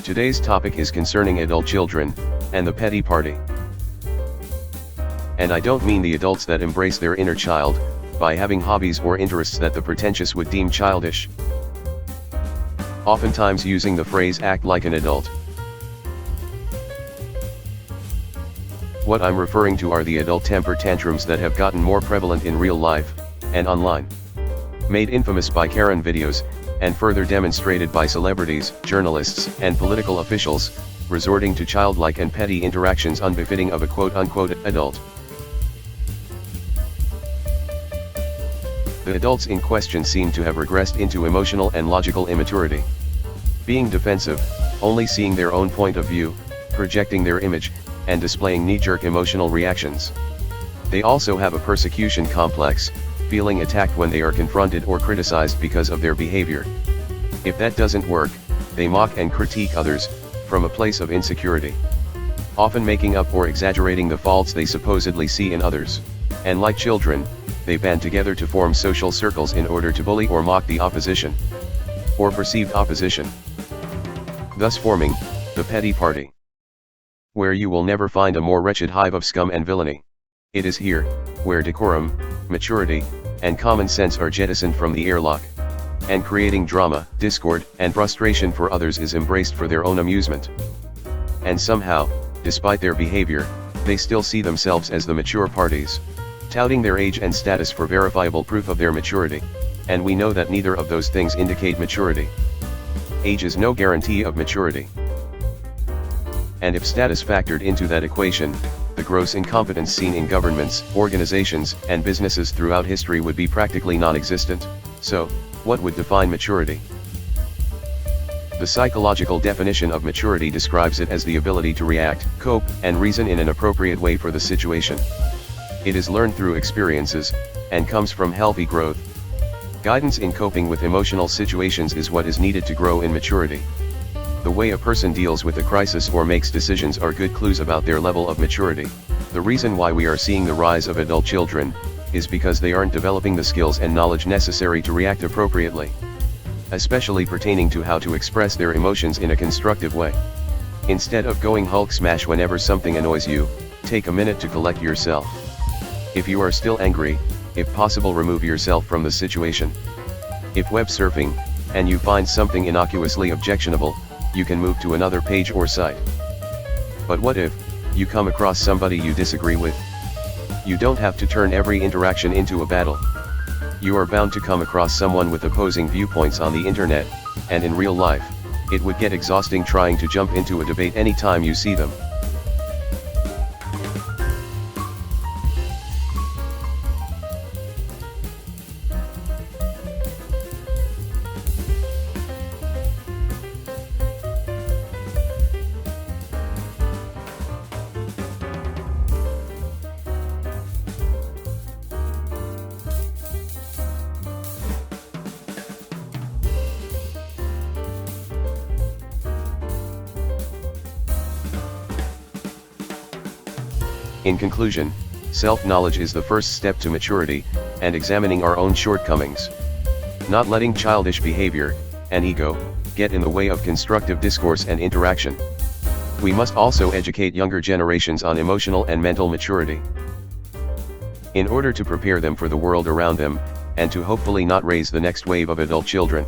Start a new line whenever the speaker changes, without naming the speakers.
Today's topic is concerning adult children, and the petty party. And I don't mean the adults that embrace their inner child, by having hobbies or interests that the pretentious would deem childish. Oftentimes using the phrase act like an adult. What I'm referring to are the adult temper tantrums that have gotten more prevalent in real life, and online. Made infamous by Karen videos, and further demonstrated by celebrities, journalists, and political officials, resorting to childlike and petty interactions unbefitting of a quote-unquote adult. The adults in question seem to have regressed into emotional and logical immaturity. Being defensive, only seeing their own point of view, projecting their image, and displaying knee-jerk emotional reactions. They also have a persecution complex, feeling attacked when they are confronted or criticized because of their behavior. If that doesn't work, they mock and critique others, from a place of insecurity. Often making up or exaggerating the faults they supposedly see in others. And like children, they band together to form social circles in order to bully or mock the opposition. Or perceived opposition. Thus forming, the petty party. Where you will never find a more wretched hive of scum and villainy. It is here, where decorum, maturity, and common sense are jettisoned from the airlock. And creating drama, discord, and frustration for others is embraced for their own amusement. And somehow, despite their behavior, they still see themselves as the mature parties, touting their age and status for verifiable proof of their maturity. And we know that neither of those things indicate maturity. Age is no guarantee of maturity. And if status factored into that equation, the gross incompetence seen in governments, organizations, and businesses throughout history would be practically non-existent. So, what would define maturity? The psychological definition of maturity describes it as the ability to react, cope, and reason in an appropriate way for the situation. It is learned through experiences, and comes from healthy growth. Guidance in coping with emotional situations is what is needed to grow in maturity. The way a person deals with a crisis or makes decisions are good clues about their level of maturity. The reason why we are seeing the rise of adult children, is because they aren't developing the skills and knowledge necessary to react appropriately. Especially pertaining to how to express their emotions in a constructive way. Instead of going Hulk smash whenever something annoys you, take a minute to collect yourself. If you are still angry, if possible remove yourself from the situation. If web surfing, and you find something innocuously objectionable, you can move to another page or site. But what if you come across somebody you disagree with? You don't have to turn every interaction into a battle. You are bound to come across someone with opposing viewpoints on the internet, and in real life, it would get exhausting trying to jump into a debate anytime you see them. In conclusion, self-knowledge is the first step to maturity, and examining our own shortcomings. Not letting childish behavior, and ego, get in the way of constructive discourse and interaction. We must also educate younger generations on emotional and mental maturity. In order to prepare them for the world around them, and to hopefully not raise the next wave of adult children.